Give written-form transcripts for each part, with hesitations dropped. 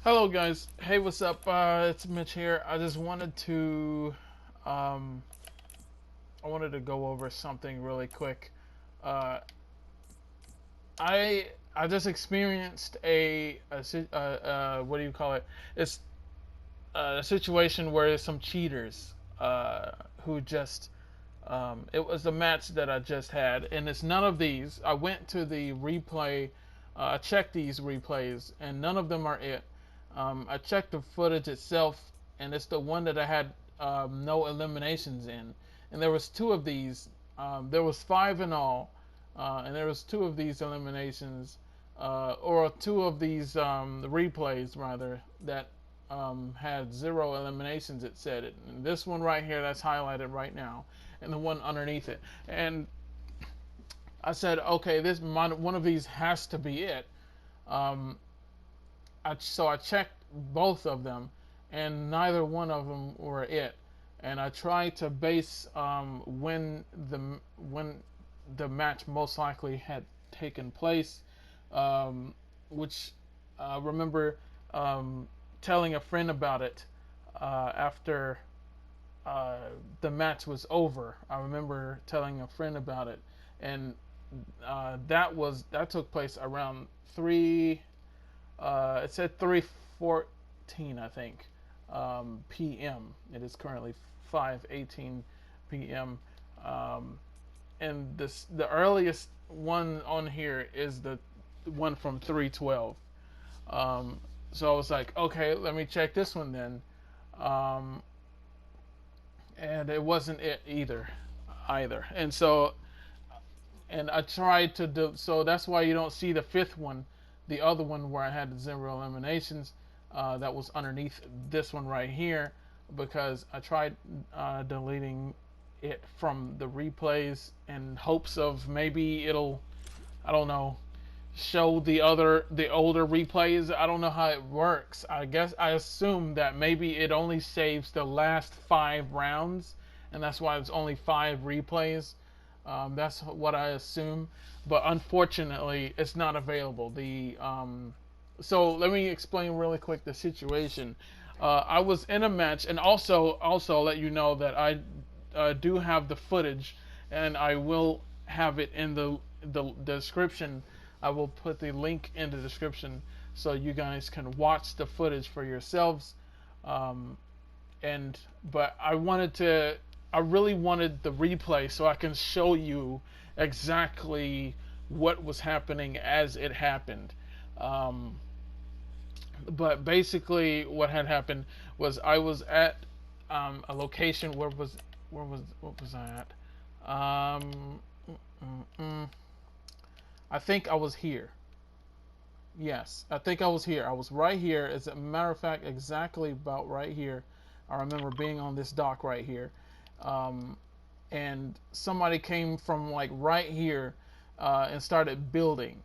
Hello guys, hey, what's up? It's Mitch here. I just um, wanted to go over something really quick. Uh, I just experienced what do you call it? It's a situation where some cheaters who just it was a match that I just had, and it's none of these. I went to the replay, checked these replays, and none of them are it. I checked the footage itself, and it's the one that I had no eliminations in. And there was two of these. There was five in all, and there was two of these eliminations, or two of these replays rather that had zero eliminations. It said it. And this one right here that's highlighted right now, and the one underneath it. And I said, okay, one of these has to be it. Um, so I checked both of them, and neither one of them were it. And I tried to base when the match most likely had taken place, which I remember telling a friend about it after the match was over. I remember telling a friend about it, and that took place around three. It said 3:14, I think, p.m. It is currently 5:18 p.m. Um, and the earliest one on here is the one from 3:12. So I was like, okay, let me check this one then. Um, and it wasn't it either. And I tried to do so. That's why you don't see the fifth one, the other one where I had the zero eliminations. That was underneath this one right here, because I tried deleting it from the replays in hopes of maybe it'll, I don't know, show the older replays. I don't know how it works. I assume that maybe it only saves the last 5 rounds, and that's why it's only 5 replays. That's what I assume, but unfortunately, it's not available. So let me explain really quick the situation. I was in a match, and also let you know that I do have the footage, and I will have it in the description. I will put the link in the description so you guys can watch the footage for yourselves. Um, but I really wanted the replay so I can show you exactly what was happening as it happened. But basically, what had happened was I was at a location. What was I at? I think I was here. Yes, I think I was here. I was right here. As a matter of fact, exactly about right here. I remember being on this dock right here. Um, and somebody came from like right here and started building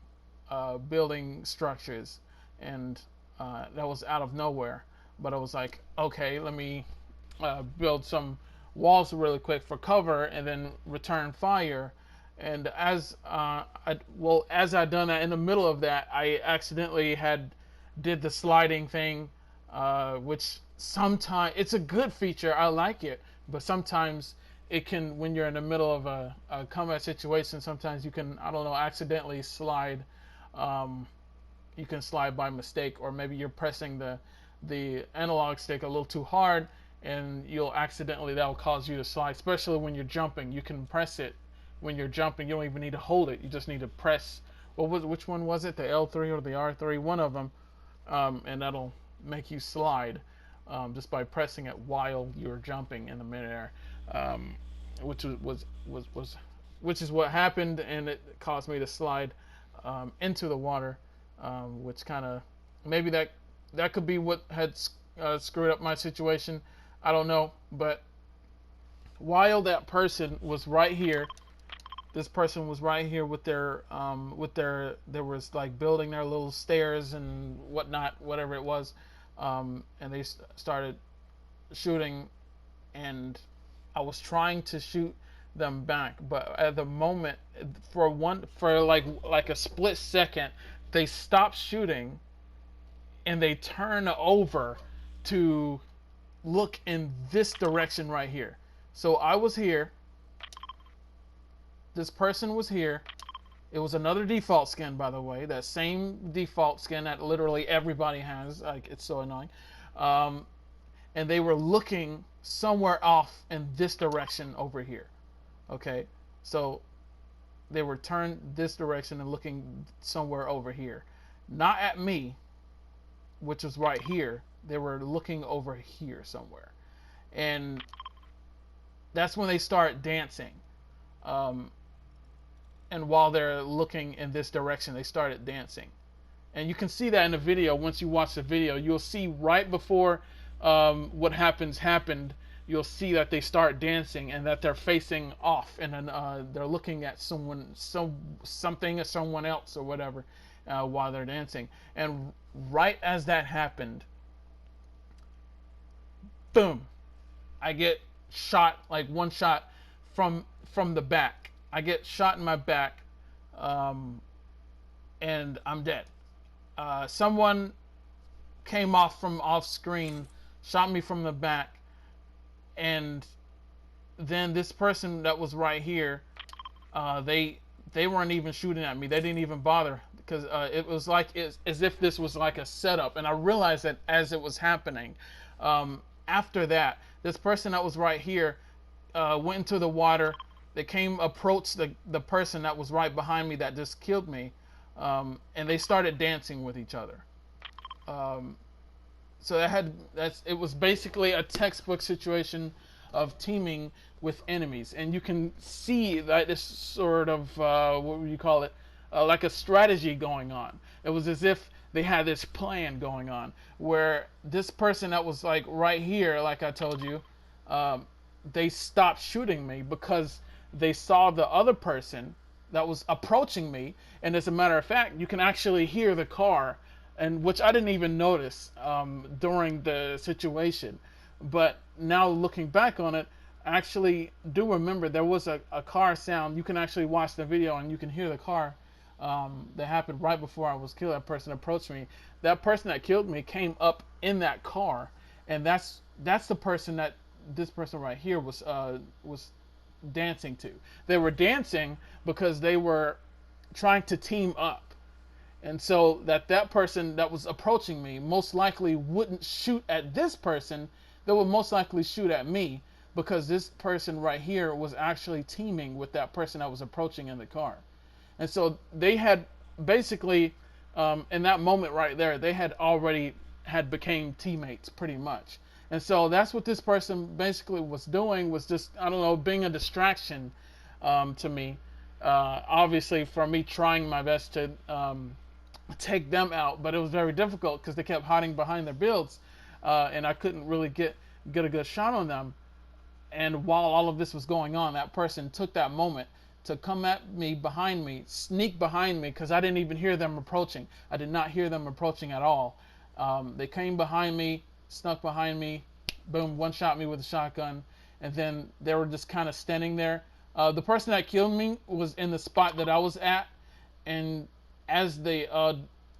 structures. And that was out of nowhere. But I was like, okay, let me build some walls really quick for cover and then return fire. And as I done that, in the middle of that, I accidentally did the sliding thing, which sometimes it's a good feature. I like it, but sometimes it can, when you're in the middle of a combat situation, sometimes you can, I don't know, accidentally slide. You can slide by mistake, or maybe you're pressing the analog stick a little too hard, and that'll cause you to slide. Especially when you're jumping, you can press it when you're jumping. You don't even need to hold it. You just need to press. Which one was it? The L3 or the R3? One of them, and that'll make you slide just by pressing it while you're jumping in the midair, which which is what happened, and it caused me to slide into the water, which kind of maybe that could be what had screwed up my situation. I don't know, but while that person was right here, this person was right here with there was like building their little stairs and whatnot, whatever it was, and they started shooting, and I was trying to shoot them back, but at the moment, for like a split second, they stopped shooting, and they turn over to look in this direction right here. So I was here. This person was here. It was another default skin, by the way. That same default skin that literally everybody has. Like, it's so annoying. And they were looking somewhere off in this direction over here. Okay, so they were turned this direction and looking somewhere over here, not at me, which was right here. They were looking over here somewhere, and that's when they start dancing. And while they're looking in this direction, they started dancing. And you can see that in the video. Once you watch the video, you'll see right before what happened, you'll see that they start dancing and that they're facing off, and then they're looking at something or someone else or whatever while they're dancing. And right as that happened, boom, I get shot, like one shot from the back. I get shot in my back, and I'm dead. Someone came off screen, shot me from the back, and then this person that was right here, they weren't even shooting at me. They didn't even bother, because it was like as if this was like a setup. And I realized that as it was happening. After that, this person that was right here went into the water. They approached the person that was right behind me that just killed me, and they started dancing with each other. So it was basically a textbook situation of teaming with enemies, and you can see that this sort of what would you call it, like a strategy going on. It was as if they had this plan going on, where this person that was like right here, like I told you, they stopped shooting me because they saw the other person that was approaching me. And as a matter of fact, you can actually hear the car, and which I didn't even notice during the situation. But now looking back on it, I actually do remember there was a car sound. You can actually watch the video and you can hear the car that happened right before I was killed. That person approached me. That person that killed me came up in that car, and that's the person that this person right here was dancing to. They were dancing because they were trying to team up, and so that person that was approaching me most likely wouldn't shoot at this person. They would most likely shoot at me, because this person right here was actually teaming with that person that was approaching in the car. And so they had basically in that moment right there, they had already became teammates pretty much. And so that's what this person basically was doing, was just, I don't know, being a distraction to me. Obviously, for me trying my best to take them out, but it was very difficult because they kept hiding behind their builds, and I couldn't really get a good shot on them. And while all of this was going on, that person took that moment to come at me behind me, sneak behind me, because I didn't even hear them approaching. I did not hear them approaching at all. They came behind me, snuck behind me, boom, one shot me with a shotgun, and then they were just kind of standing there. The person that killed me was in the spot that I was at, and as the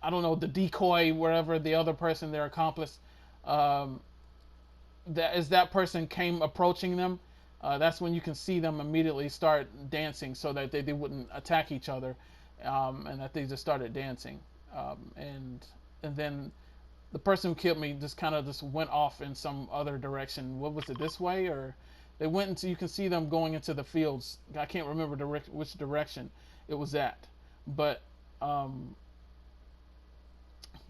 I don't know, the decoy, wherever the other person, their accomplice, as that person came approaching them, that's when you can see them immediately start dancing, so that they wouldn't attack each other, and that they just started dancing, and then the person who killed me just kind of just went off in some other direction. What was it, this way? Or they went into, you can see them going into the fields. I can't remember which direction it was at. But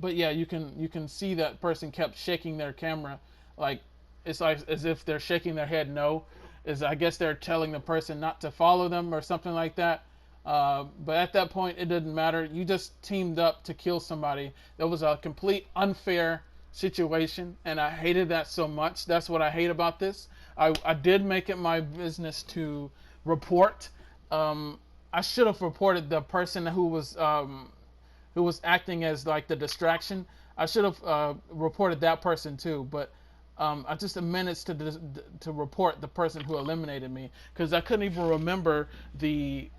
yeah, you can see that person kept shaking their camera, like it's like as if they're shaking their head no. I guess they're telling the person not to follow them or something like that. But at that point, it didn't matter. You just teamed up to kill somebody. That was a complete unfair situation, and I hated that so much. That's what I hate about this. I did make it my business to report. I should have reported the person who was acting as like the distraction. I should have reported that person too, but I just managed to report the person who eliminated me, because I couldn't even remember the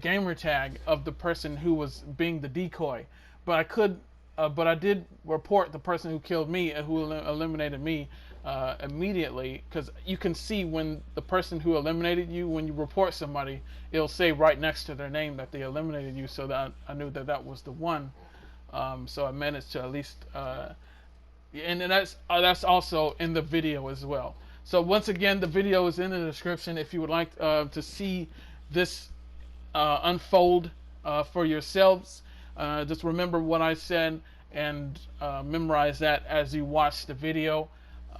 gamer tag of the person who was being the decoy, but I could but I did report the person who killed me and who eliminated me immediately, because you can see when the person who eliminated you, when you report somebody, it'll say right next to their name that they eliminated you, so that I knew that that was the one. So I managed to at least, and that's also in the video as well. So once again, the video is in the description if you would like to see this unfold for yourselves. Just remember what I said and memorize that as you watch the video.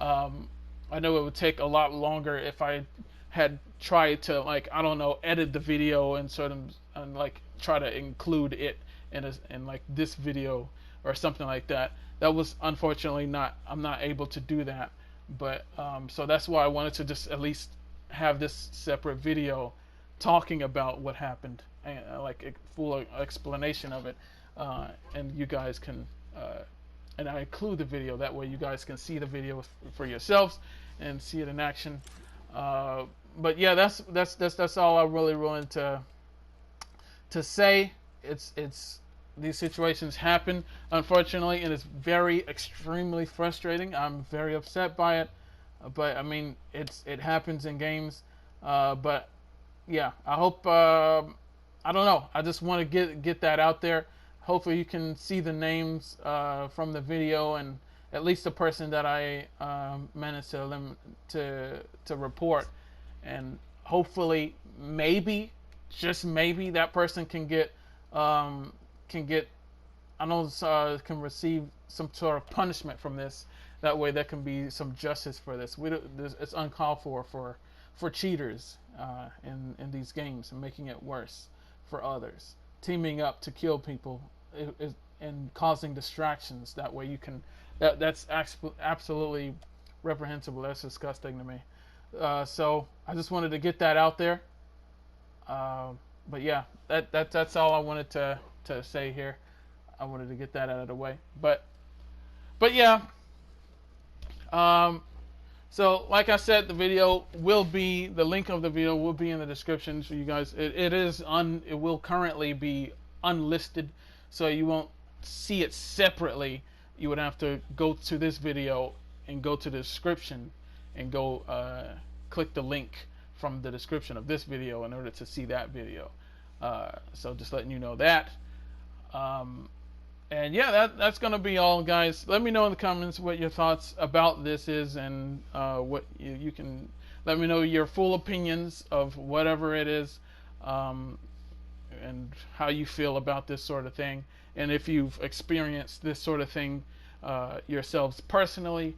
I know it would take a lot longer if I had tried to, like, I don't know, edit the video and sort of and like try to include it in like this video or something like that. That was unfortunately I'm not able to do that. But so that's why I wanted to just at least have this separate video talking about what happened, and like a full explanation of it, and you guys can and I include the video, that way you guys can see the video for yourselves and see it in action. But yeah, that's all I really wanted to say. It's these situations happen, unfortunately, and it's very extremely frustrating. I'm very upset by it, but I mean it happens in games. But yeah, I hope I don't know. I just want to get that out there. Hopefully you can see the names from the video, and at least the person that I managed to report, and hopefully maybe, just maybe, that person can get I know can receive some sort of punishment from this. That way there can be some justice for this. It's uncalled for cheaters in these games and making it worse for others, teaming up to kill people and causing distractions. That way you can that's absolutely reprehensible. That's disgusting to me. So I just wanted to get that out there. But yeah, that's all I wanted to say here. I wanted to get that out of the way. But yeah. So like I said, the link of the video will be in the description for you guys. It will currently be unlisted, so you won't see it separately. You would have to go to this video and go to the description and go click the link from the description of this video in order to see that video. So just letting you know that. And yeah, that's gonna be all, guys. Let me know in the comments what your thoughts about this is, and what you can let me know your full opinions of whatever it is, and how you feel about this sort of thing, and if you've experienced this sort of thing yourselves personally,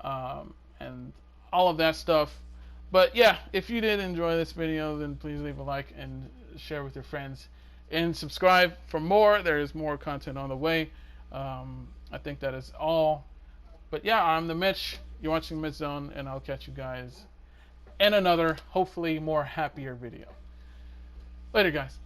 and all of that stuff. But yeah, if you did enjoy this video, then please leave a like and share with your friends, and subscribe for more. There is more content on the way. I think that is all. But yeah, I'm the Mitch. You're watching Mitch Zone, and I'll catch you guys in another, hopefully more happier video. Later, guys.